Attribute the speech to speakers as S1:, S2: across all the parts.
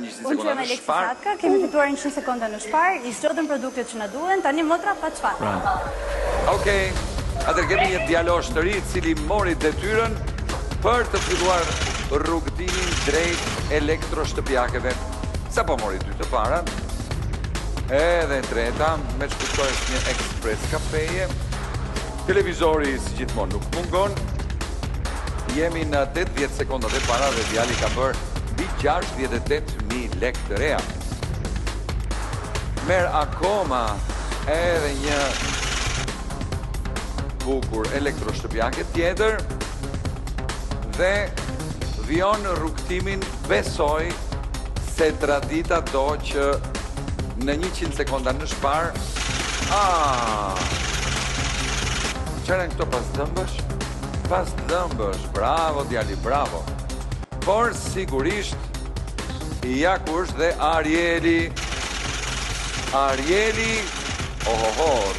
S1: në 100
S2: Unë
S1: sekonda
S2: që me
S1: në
S2: Leksi
S1: shpar.
S2: Satka, kemi fituar 100 sekonda në shpar, i zgjodën produktet që na duhen, tani motra pa çfarë.
S1: Okej, atër kemi një djalosh të ri cili mori detyrën për të filluar rrugtimin drejt elektroshtëpiakeve. Sa po mori 2 të parat, edhe treta, me shkushoj është një ekspres kafeje. Televizori si gjithmonë nuk mungon. Jemi në 80 sekondat e para dhe djali ka bërë mbi 68.000 lek të reja. Merë akoma edhe një bukur elektroshtëpiake tjetër dhe vion rrugtimin, besoj se tradita do që në 100 sekonda në shpar. Qërën këto pas dëmbësh? Pas dëmbësh, bravo djali, bravo. Por sigurisht, ja ku është dhe Arieli. Arieli,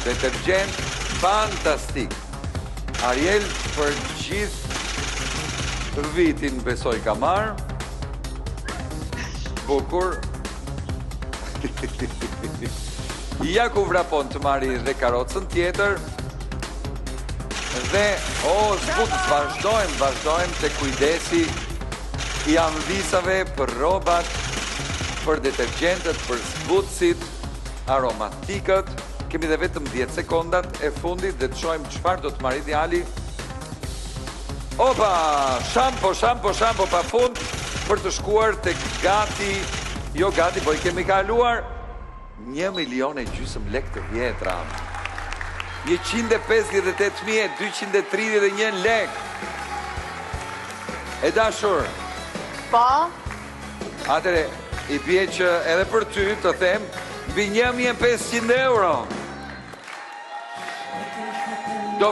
S1: detergjent fantastik. Ariel për gjithë vitin besoj ka marë. Bukur. Ja ku vrapon të marri dhe karocën tjetër. Dhe, zbutës, vazhdojmë të kujdesi i anvisave për robat, për detergentët, për zbutësit, aromatikët. Kemi dhe vetëm 10 sekondat e fundit dhe të shojmë qëfar do të marri djali. Opa, shampo pa fund për të shkuar të gati, jo gati, po i kemi kaluar 1.500.000 lek të vjetra. 158.231 lek. E dashur.
S2: Po.
S1: Atere, i bje që edhe për ty të them, mbi 1.500 euro. Do